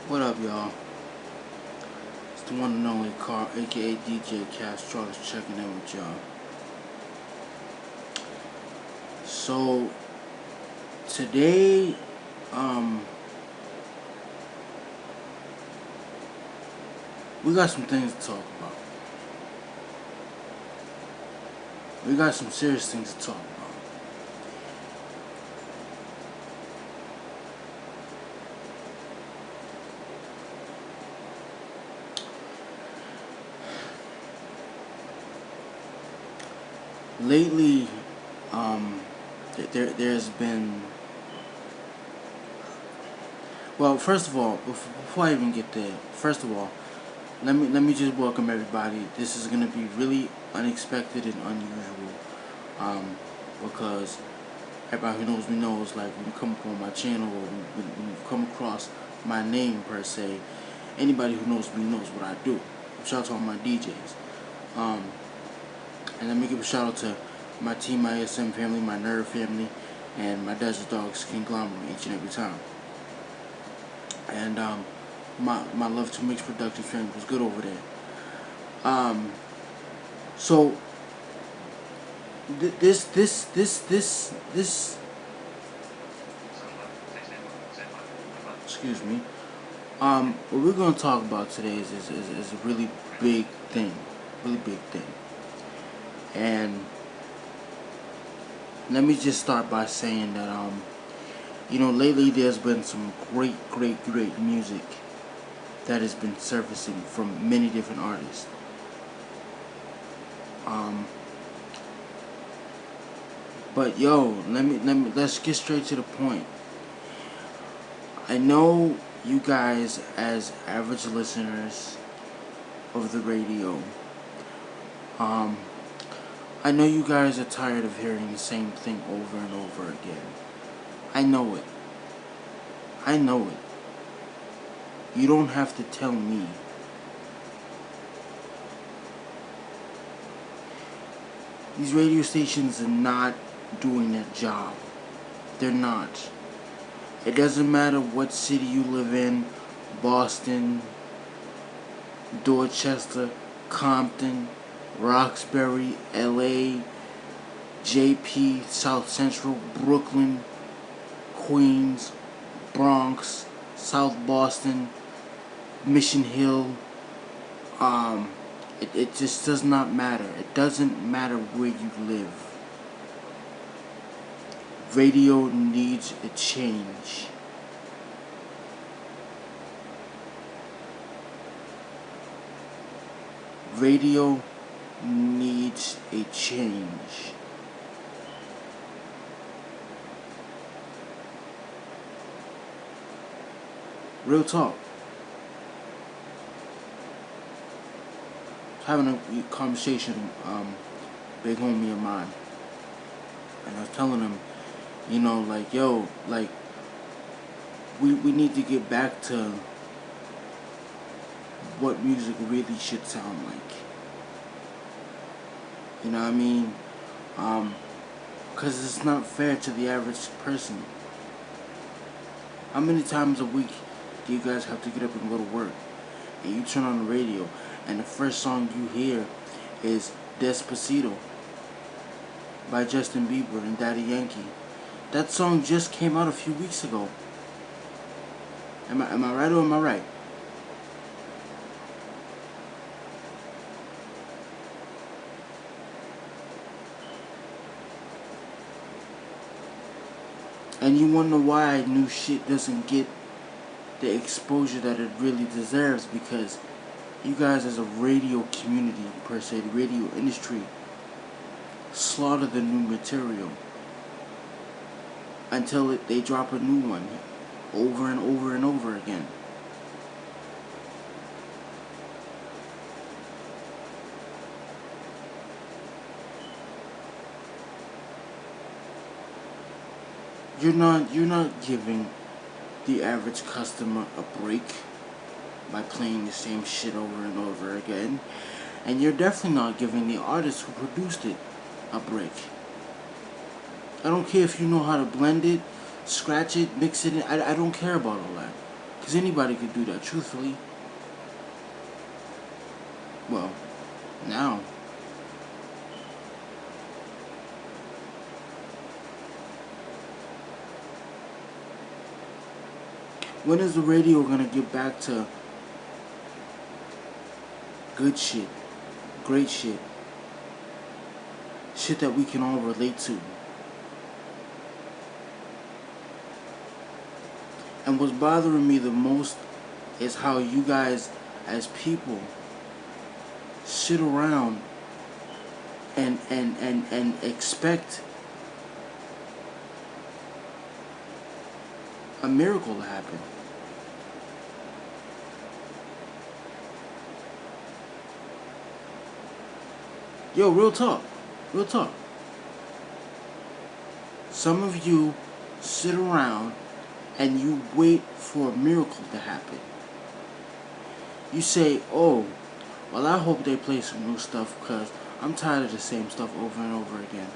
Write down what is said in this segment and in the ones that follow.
What up, y'all? It's the one and only Carl, aka DJ Castro, checking in with y'all. So today, we got some things to talk about. We got some serious things to talk about. Lately, there's been. Well, first of all, before I even get there, first of all, let me just welcome everybody. This is gonna be really unexpected and unusual, because everybody who knows me knows, like, when you come up on my channel or when you come across my name per se, anybody who knows me knows what I do. Shout out to all my DJs. And let me give a shout out to my team, my ASM family, my Nerd family, and my Desert Dogs conglomerate each and every time. And my Love to Mix production family was good over there. So this excuse me. What we're gonna talk about today is a really big thing, and let me just start by saying that lately there's been some great music that has been surfacing from many different artists. But let's get straight to the point. I know you guys, as average listeners of the radio, I know you guys are tired of hearing the same thing over and over again. I know it. You don't have to tell me. These radio stations are not doing their job. They're not. It doesn't matter what city you live in, Boston, Dorchester, Compton, Roxbury, LA, JP, South Central, Brooklyn, Queens, Bronx, South Boston, Mission Hill. It just does not matter. It doesn't matter where you live. Radio needs a change. Radio needs a change. Real talk. Having a conversation, big homie of mine, and I was telling him, we need to get back to what music really should sound like. You know what I mean? Because it's not fair to the average person. How many times a week do you guys have to get up and go to work, and you turn on the radio, and the first song you hear is Despacito by Justin Bieber and Daddy Yankee? That song just came out a few weeks ago. Am I right or am I right? And you wonder why new shit doesn't get the exposure that it really deserves, because you guys, as a radio community per se, the radio industry, slaughter the new material until they drop a new one over and over and over again. You're not giving the average customer a break by playing the same shit over and over again, and you're definitely not giving the artist who produced it a break. I don't care if you know how to blend it, scratch it, mix it in. I don't care about all that. Because anybody could do that, truthfully. Well, now. When is the radio gonna get back to good shit, great shit, shit that we can all relate to? And what's bothering me the most is how you guys, as people, sit around and expect a miracle to happen. Yo, real talk. Real talk. Some of you sit around and you wait for a miracle to happen. You say, oh, well, I hope they play some new stuff because I'm tired of the same stuff over and over again.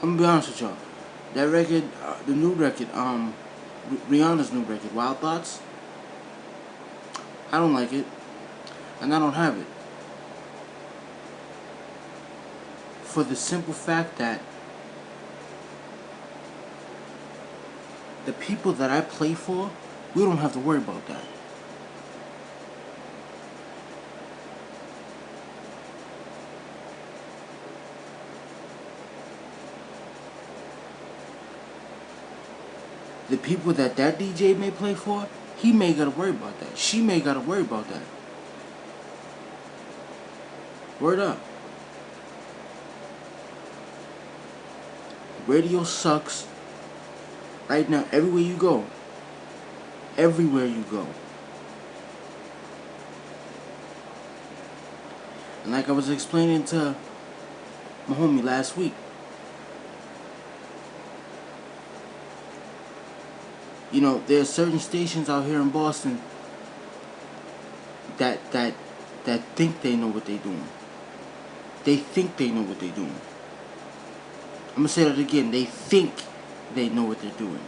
I'm gonna be honest with y'all. That record, the new record, Rihanna's new record, Wild Thoughts, I don't like it. And I don't have it. For the simple fact that the people that I play for, we don't have to worry about that. The people that DJ may play for, he may gotta worry about that. She may gotta worry about that. Word up. Radio sucks. Right now, everywhere you go. Everywhere you go. And like I was explaining to my homie last week. You know, there are certain stations out here in Boston that think they know what they're doing. They think they know what they're doing. I'm gonna say that again. They think they know what they're doing.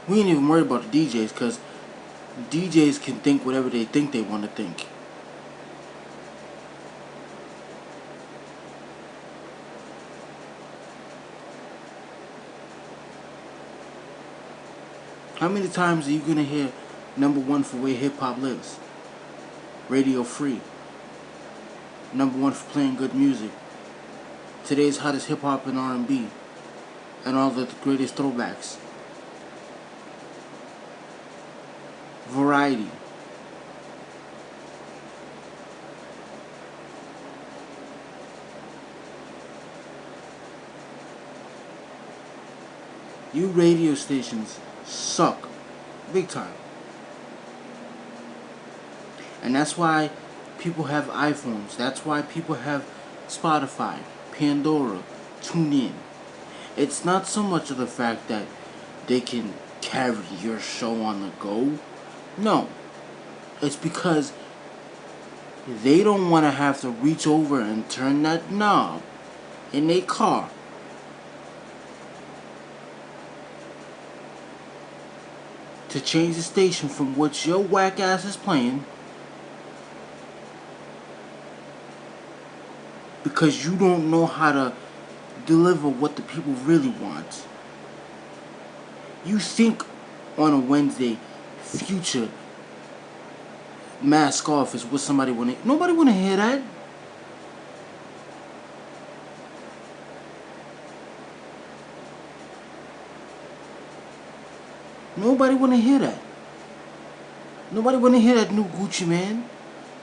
We ain't even worried about the DJs because DJs can think whatever they think they want to think. How many times are you gonna hear number one for where hip hop lives? Radio Free. Number one for playing good music. Today's hottest hip hop and R&B. And all the greatest throwbacks. Variety. You radio stations suck. Big time. And that's why people have iPhones. That's why people have Spotify, Pandora, TuneIn. It's not so much of the fact that they can carry your show on the go. No. It's because they don't want to have to reach over and turn that knob in their car. To change the station from what your whack ass is playing. Because you don't know how to deliver what the people really want. You think on a Wednesday, Future Mask Off is what somebody want to... Nobody want to hear that. Nobody want to hear that. Nobody want to hear that new Gucci Man.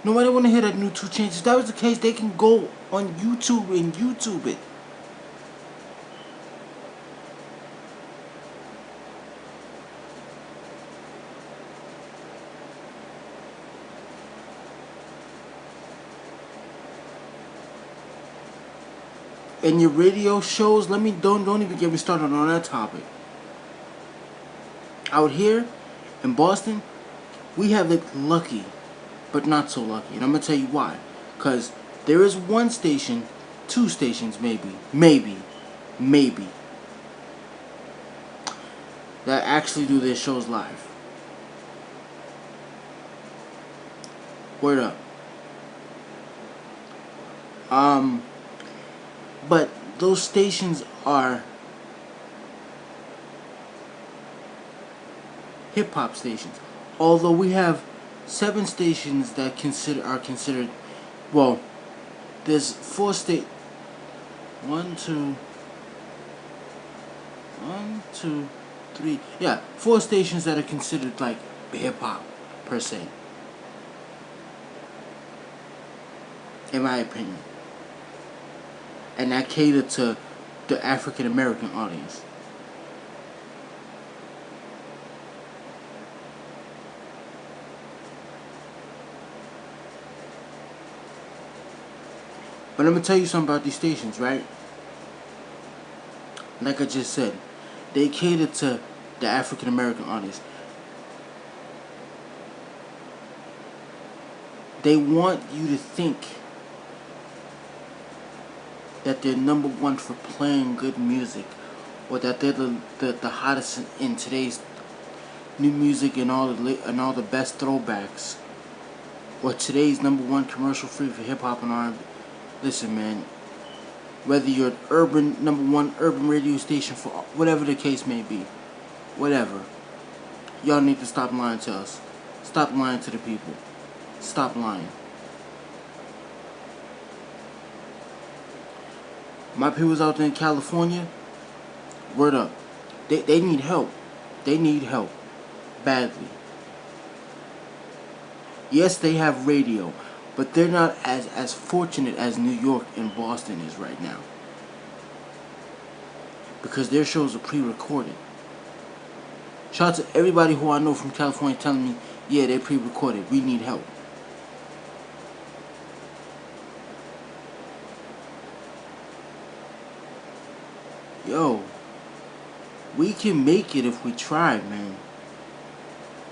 Nobody want to hear that new 2 Chainz. If that was the case, they can go on YouTube and YouTube it. And your radio shows, don't even get me started on that topic. Out here in Boston, we have it lucky, but not so lucky. And I'm going to tell you why. Because there is one station 2 stations maybe that actually do their shows live. Word up. But those stations are hip hop stations. Although we have 7 stations that are considered, well, there's 4 state. 1, 2, 3. Yeah, 4 stations that are considered like hip hop per se, in my opinion, and that cater to the African American audience. But let me tell you something about these stations, right? Like I just said, they cater to the African American audience. They want you to think that they're number one for playing good music, or that they're the hottest in today's new music and all the best throwbacks, or today's number one commercial free for hip hop and R&B. Listen, man. Whether you're an number one urban radio station, for whatever the case may be, whatever, y'all need to stop lying to us. Stop lying to the people. Stop lying. My people's out there in California, word up. They need help. They need help. Badly. Yes, they have radio, but they're not as fortunate as New York and Boston is right now. Because their shows are pre-recorded. Shout out to everybody who I know from California telling me, yeah, they're pre-recorded. We need help. Yo, we can make it if we try, man.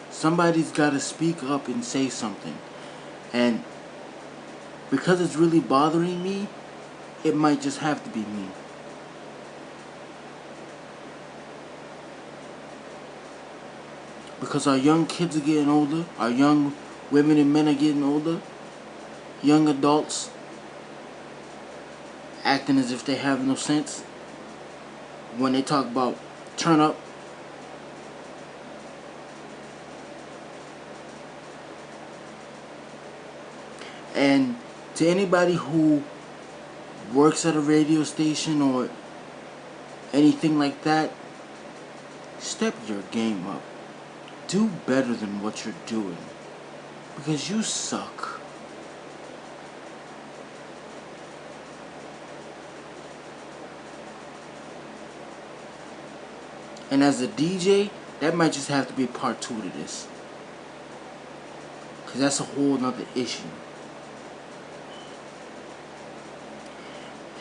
Somebody's got to speak up and say something. And because it's really bothering me, it might just have to be me. Because our young kids are getting older, our young women and men are getting older, young adults acting as if they have no sense when they talk about turn up. And to anybody who works at a radio station or anything like that, step your game up. Do better than what you're doing. Because you suck. And as a DJ, that might just have to be part 2 to this. Because that's a whole nother issue.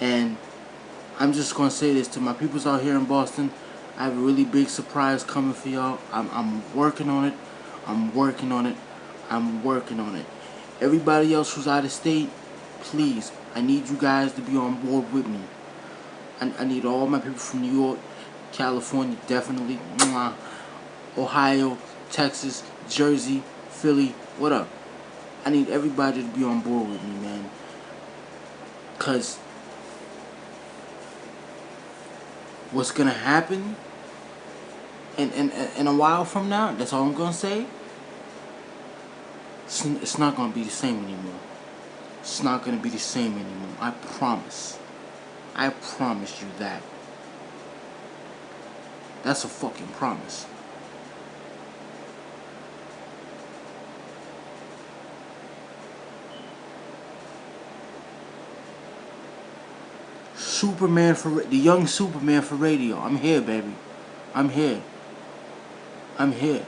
And I'm just going to say this to my peoples out here in Boston. I have a really big surprise coming for y'all. I'm working on it. I'm working on it. I'm working on it. Everybody else who's out of state, please, I need you guys to be on board with me. I need all my people from New York, California, definitely, Ohio, Texas, Jersey, Philly, what up? I need everybody to be on board with me, man. Because what's going to happen in a while from now, that's all I'm going to say, it's not going to be the same anymore. It's not going to be the same anymore. I promise. I promise you that. That's a fucking promise. Superman the young Superman for radio. I'm here, baby. I'm here. I'm here.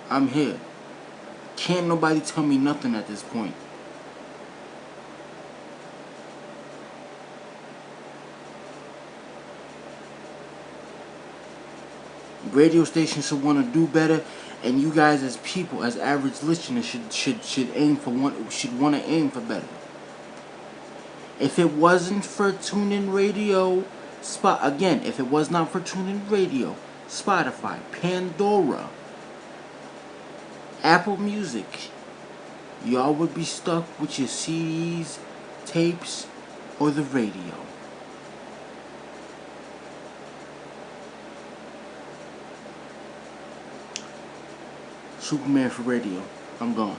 I'm here. Can't nobody tell me nothing at this point. Radio stations should want to do better, and you guys as people, as average listeners, should aim for should want to aim for better. If it wasn't for TuneIn Radio, if it was not for TuneIn Radio, Spotify, Pandora, Apple Music, y'all would be stuck with your CDs, tapes, or the radio. Superman for radio. I'm gone.